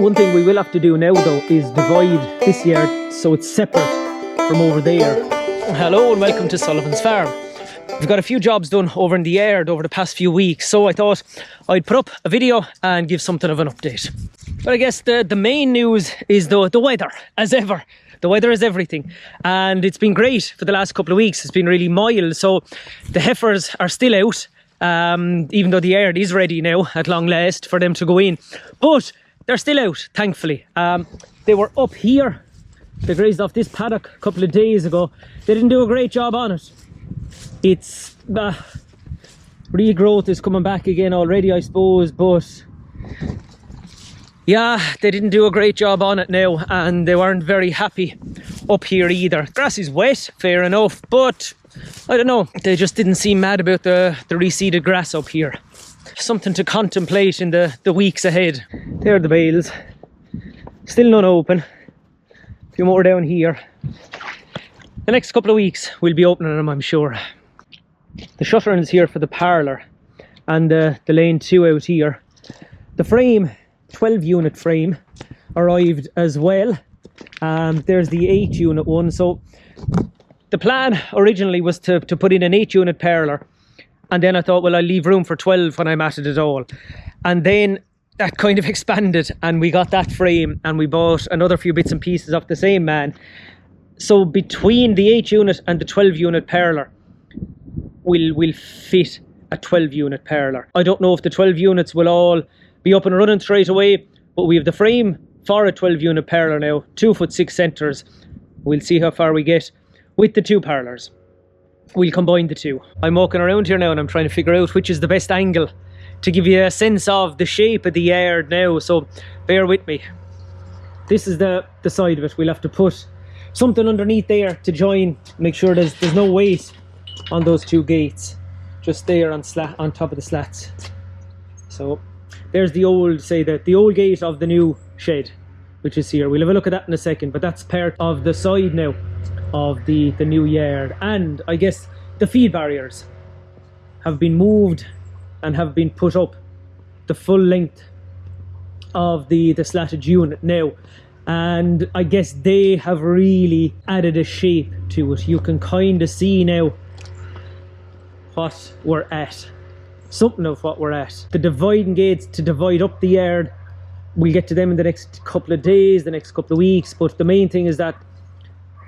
One thing we will have to do now though is divide this yard so it's separate from over there. Hello and welcome to Sullivan's Farm. We've got a few jobs done over in the yard over the past few weeks, so I thought I'd put up a video and give something of an update. But I guess the main news is the weather, as ever. The weather is everything, and it's been great for the last couple of weeks. It's been really mild, so the heifers are still out, even though the yard is ready now at long last for them to go in. But they're still out, thankfully. They were up here. They grazed off this paddock a couple of days ago. They didn't do a great job on it. It's regrowth is coming back again already, I suppose, but yeah, they didn't do a great job on it now, and they weren't very happy up here either. Grass is wet, fair enough, but I don't know, they just didn't seem mad about the reseeded grass up here. Something to contemplate in the weeks ahead. There are the bales, still none open. A few more down here. The next couple of weeks we'll be opening them, I'm sure. The shutterings here for the parlour and the lane 2 out here. The frame, 12 unit frame, arrived as well. There's the 8 unit one. So the plan originally was to put in an 8 unit parlour, and then I thought, well, I'll leave room for 12 when I matted it all. And then that kind of expanded and we got that frame, and we bought another few bits and pieces of the same man. So between the 8 unit and the 12 unit parlour, we'll fit a 12 unit parlour. I don't know if the 12 units will all be up and running straight away, but we have the frame for a 12 unit parlour now, 2'6" centres. We'll see how far we get with the 2 parlours. We'll combine the 2. I'm walking around here now and I'm trying to figure out which is the best angle to give you a sense of the shape of the yard now, so bear with me. This is the side of it. We'll have to put something underneath there to join, make sure there's no weight on those 2 gates, just there on top of the slats. So there's the old, the old gate of the new shed, which is here. We'll have a look at that in a second, but that's part of the side now of the new yard. And I guess the feed barriers have been moved and have been put up the full length of the slatted unit now, and I guess they have really added a shape to it. You can kind of see now what we're at, something of what we're at. The dividing gates to divide up the yard, we'll get to them in the next couple of days, the next couple of weeks, but the main thing is that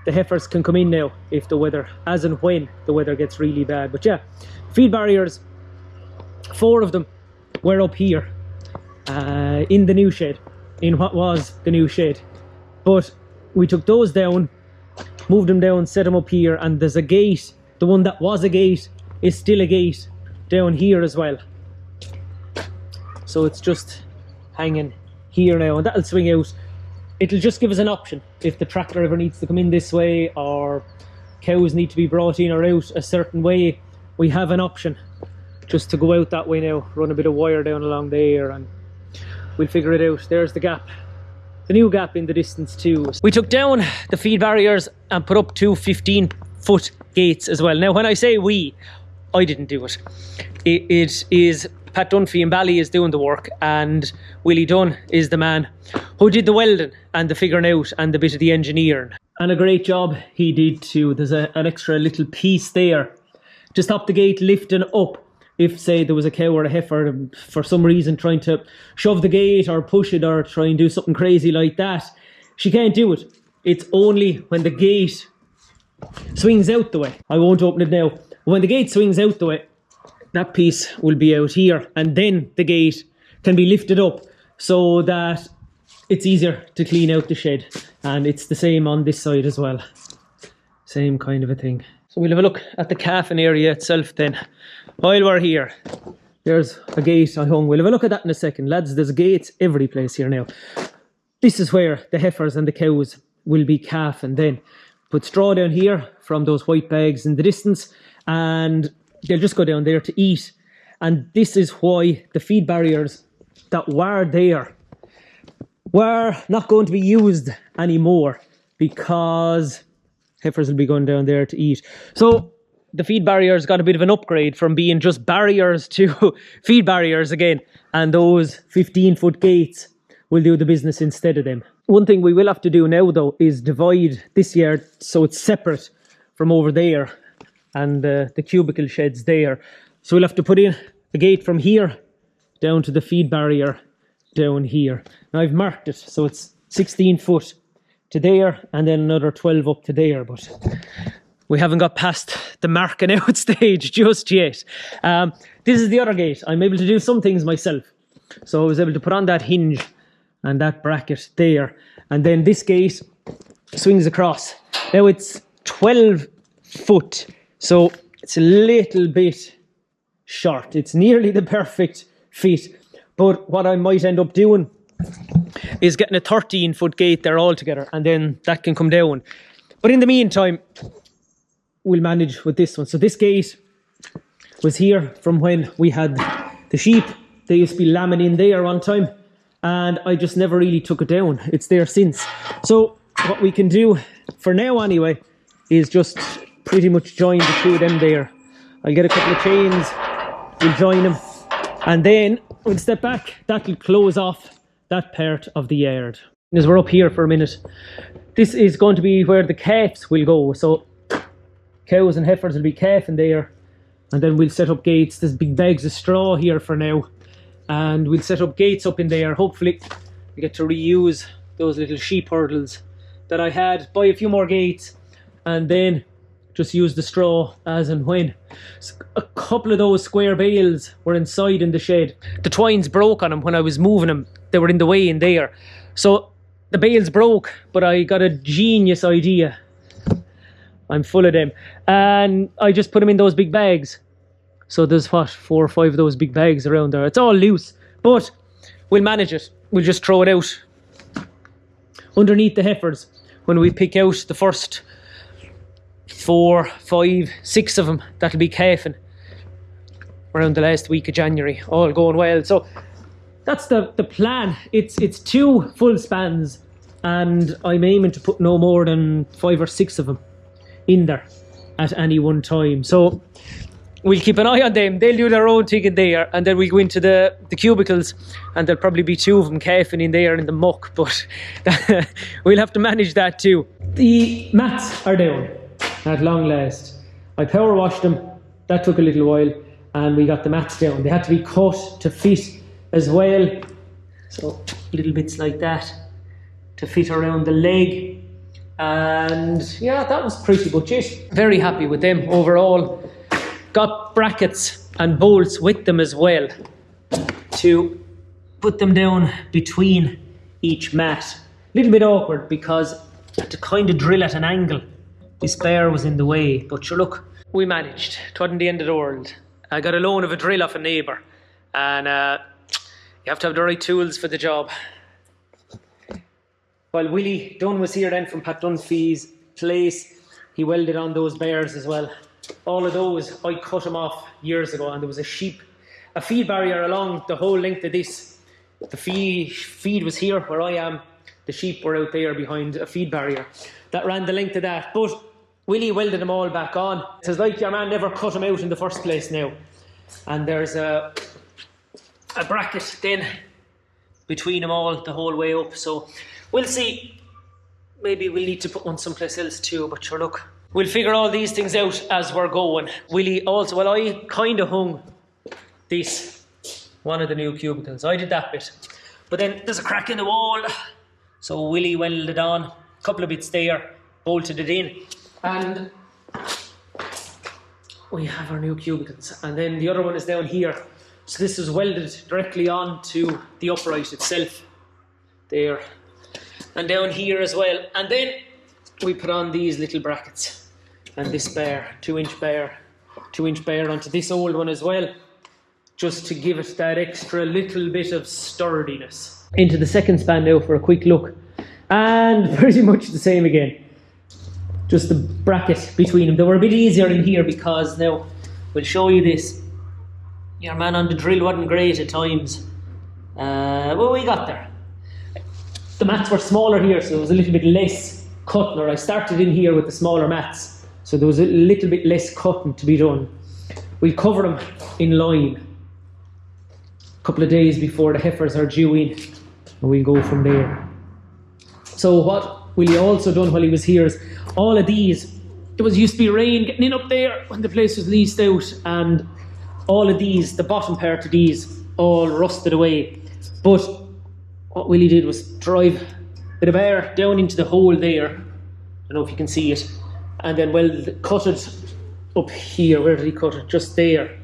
the heifers can come in now if the weather, as and when the weather gets really bad. But yeah, feed barriers, 4 of them were up here in the new shed, in what was the new shed, but we took those down, moved them down, set them up here, and there's a gate. The one that was a gate is still a gate down here as well, so it's just hanging here now, and that'll swing out. It'll just give us an option if the tractor ever needs to come in this way, or cows need to be brought in or out a certain way. We have an option just to go out that way now, run a bit of wire down along there, and we'll figure it out. There's the gap, the new gap in the distance too. We took down the feed barriers and put up 2 15-foot gates as well. Now when I say we, I didn't do it. It is Pat Dunphy and Bally is doing the work, and Willie Dunn is the man who did the welding and the figuring out and the bit of the engineering. And a great job he did too. There's an extra little piece there to stop the gate lifting up if, say, there was a cow or a heifer for some reason trying to shove the gate or push it or try and do something crazy like that. She can't do it. It's only when the gate swings out the way. I won't open it now. When the gate swings out the way, that piece will be out here, and then the gate can be lifted up so that it's easier to clean out the shed. And it's the same on this side as well. Same kind of a thing. So we'll have a look at the calving area itself then. While we're here, there's a gate I hung. We'll have a look at that in a second. Lads, there's gates every place here now. This is where the heifers and the cows will be calving then. Put straw down here from those white bags in the distance, and they'll just go down there to eat. And this is why the feed barriers that were there were not going to be used anymore, because heifers will be going down there to eat. So the feed barriers got a bit of an upgrade from being just barriers to feed barriers again, and those 15-foot gates we'll do the business instead of them. One thing we will have to do now though is divide this yard so it's separate from over there and the cubicle sheds there. So we'll have to put in a gate from here down to the feed barrier down here. Now I've marked it, so it's 16 foot to there and then another 12 up to there, but we haven't got past the marking out stage just yet. This is the other gate. I'm able to do some things myself. So I was able to put on that hinge and that bracket there. And then this gate swings across. Now it's 12 foot, so it's a little bit short. It's nearly the perfect fit. But what I might end up doing is getting a 13 foot gate there altogether, and then that can come down. But in the meantime, we'll manage with this one. So this gate was here from when we had the sheep. They used to be lambing in there one time, and I just never really took it down. It's there since. So what we can do for now anyway is just pretty much join the two of them there. I'll get a couple of chains, we'll join them, and then we'll step back. That'll close off that part of the yard. As we're up here for a minute, this is going to be where the calves will go. So cows and heifers will be calving there, and then we'll set up gates. There's big bags of straw here for now, and we'll set up gates up in there. Hopefully we get to reuse those little sheep hurdles that I had, buy a few more gates, and then just use the straw as and when. A couple of those square bales were inside in the shed. The twines broke on them when I was moving them. They were in the way in there. So the bales broke, but I got a genius idea. I'm full of them. And I just put them in those big bags. So there's what, 4 or 5 of those big bags around there. It's all loose, but we'll manage it. We'll just throw it out underneath the heifers when we pick out the first 4, 5, 6 of them that'll be calving around the last week of January, all going well. So that's the plan. It's 2 full spans, and I'm aiming to put no more than 5 or 6 of them in there at any one time. So we'll keep an eye on them. They'll do their own thing in there, and then we'll go into the cubicles, and there'll probably be 2 of them calving in there in the muck, but we'll have to manage that too. The mats are down at long last. I power washed them. That took a little while, and we got the mats down. They had to be cut to fit as well. So little bits like that to fit around the leg. And yeah, that was pretty much it. Very happy with them overall. Got brackets and bolts with them as well to put them down between each mat. A little bit awkward because I had to kind of drill at an angle. This bar was in the way, but sure, look, we managed. It wasn't the end of the world. I got a loan of a drill off a neighbour, and you have to have the right tools for the job. While Willie Dunn was here then from Pat Dunphy's place, he welded on those bars as well. All of those, I cut them off years ago, and there was a feed barrier along the whole length of this. The feed was here where I am. The sheep were out there behind a feed barrier that ran the length of that. But Willie welded them all back on. It says like your man never cut them out in the first place now. And there's a bracket then between them all the whole way up. So we'll see. Maybe we'll need to put one someplace else too, but sure, look, we'll figure all these things out as we're going. Willie also, well, I kind of hung this, one of the new cubicles. I did that bit. But then there's a crack in the wall. So Willie welded on, a couple of bits there, bolted it in. And we have our new cubicles. And then the other one is down here. So this is welded directly onto the upright itself. There. And down here as well. And then we put on these little brackets. And this bar, 2-inch bar. 2-inch bar onto this old one as well. Just to give it that extra little bit of sturdiness. Into the second span now for a quick look. And pretty much the same again. Just the bracket between them. They were a bit easier in here because now we'll show you this. Your man on the drill wasn't great at times. Well, we got there. The mats were smaller here, so there was a little bit less cutting. Or I started in here with the smaller mats, so there was a little bit less cutting to be done. We'll cover them in line a couple of days before the heifers are due in. and we'll go from there. So what Willie also done while he was here is all of these, there was used to be rain getting in up there when the place was leased out, and all of these, the bottom part of these, all rusted away. But what Willie did was drive a bit of air down into the hole there. I don't know if you can see it. And then cut it up here. Where did he cut it? Just there.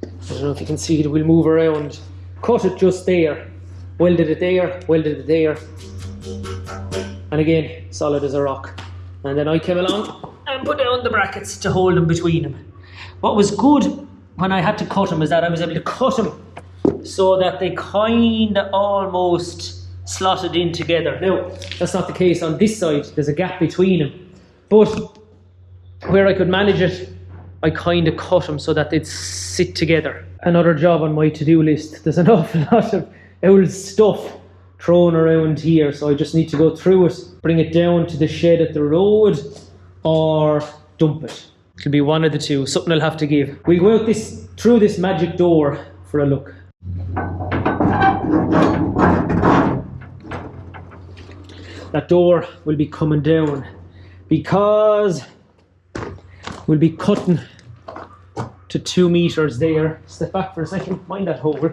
I don't know if you can see it. We'll move around. Cut it just there. Welded it there. Welded it there. And again, solid as a rock. And then I came along and put down the brackets to hold them between them. What was good when I had to cut them is that I was able to cut them so that they kind of almost slotted in together. Now, that's not the case on this side. There's a gap between them. But where I could manage it, I kind of cut them so that they'd sit together. Another job on my to-do list. There's an awful lot of old stuff thrown around here, so I just need to go through it, bring it down to the shed at the road, or dump it. It'll be one of the two. Something I'll have to give. We'll go out through this magic door for a look. That door will be coming down because we'll be cutting to 2 meters there. Step back for a second, mind that hole.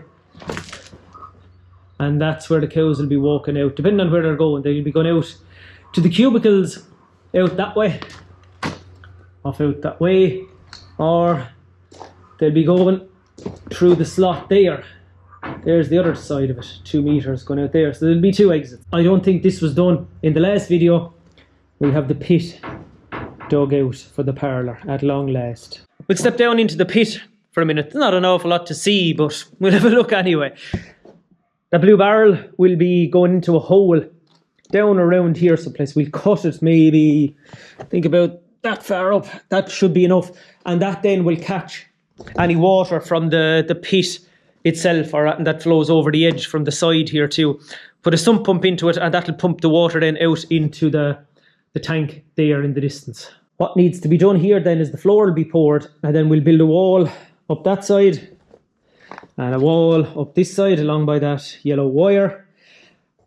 And that's where the cows will be walking out. Depending on where they're going, they'll be going out to the cubicles, out that way, off out that way, or they'll be going through the slot there. There's the other side of it, 2 meters going out there. So there'll be 2 exits. I don't think this was done in the last video. We'll have the pit dug out for the parlour at long last. We'll step down into the pit for a minute. Not an awful lot to see, but we'll have a look anyway. The blue barrel will be going into a hole down around here someplace. We'll cut it maybe, think about that far up. That should be enough. And that then will catch any water from the pit itself, or that flows over the edge from the side here too. Put a sump pump into it, and that'll pump the water then out into the tank there in the distance. What needs to be done here then is the floor will be poured, and then we'll build a wall up that side and a wall up this side along by that yellow wire,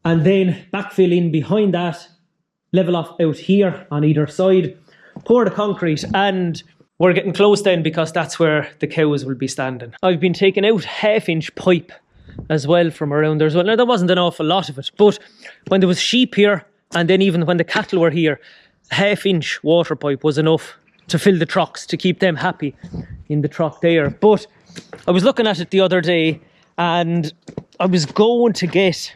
and then backfill in behind that, level off out here on either side, pour the concrete, and we're getting close then because that's where the cows will be standing. I've been taking out 1/2-inch pipe as well from around there as well. Now there wasn't an awful lot of it, but when there was sheep here, and then even when the cattle were here, 1/2-inch water pipe was enough to fill the trucks, to keep them happy in the truck there. But I was looking at it the other day, and I was going to get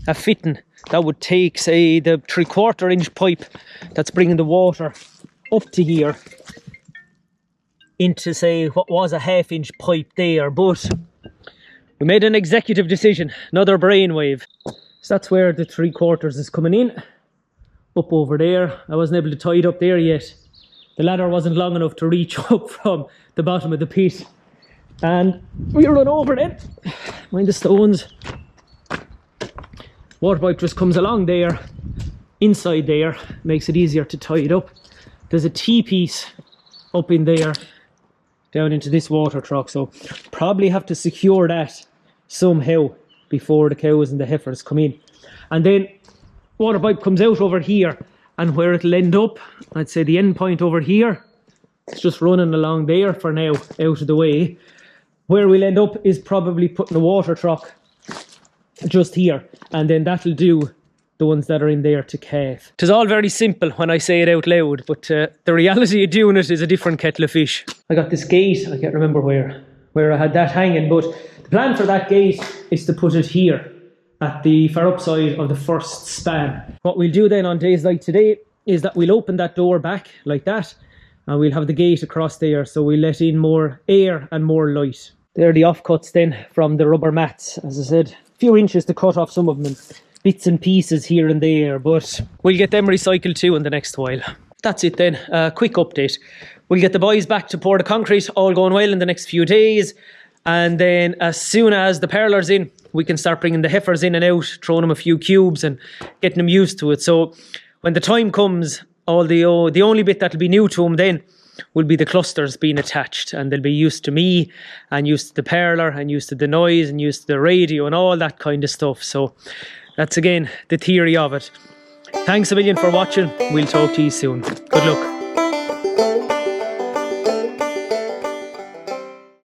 a fitting that would take, say, the 3/4-inch pipe that's bringing the water up to here into, say, what was a 1/2-inch pipe there. But we made an executive decision, another brainwave. So that's where the 3/4 is coming in, up over there. I wasn't able to tie it up there yet. The ladder wasn't long enough to reach up from the bottom of the pit. And we run over then, mind the stones. Water pipe just comes along there, inside there, makes it easier to tie it up. There's a T-piece up in there, down into this water truck, so probably have to secure that somehow before the cows and the heifers come in. And then water pipe comes out over here, and where it'll end up, I'd say the end point over here, it's just running along there for now, out of the way. Where we'll end up is probably putting a water truck just here, and then that'll do the ones that are in there to calve. It is all very simple when I say it out loud, but the reality of doing it is a different kettle of fish. I got this gate, I can't remember where I had that hanging, but the plan for that gate is to put it here at the far up side of the first span. What we'll do then on days like today is that we'll open that door back like that, and we'll have the gate across there, so we'll let in more air and more light. There are the offcuts then from the rubber mats. As I said, a few inches to cut off some of them, and bits and pieces here and there, but we'll get them recycled too in the next while. That's it then, a quick update. We'll get the boys back to pour the concrete, all going well in the next few days, and then as soon as the parlour's in, we can start bringing the heifers in and out, throwing them a few cubes and getting them used to it. So when the time comes, the only bit that'll be new to them then will be the clusters being attached, and they'll be used to me and used to the parlour and used to the noise and used to the radio and all that kind of stuff. So That's again the theory of it. Thanks a million for watching. We'll talk to you soon. Good luck.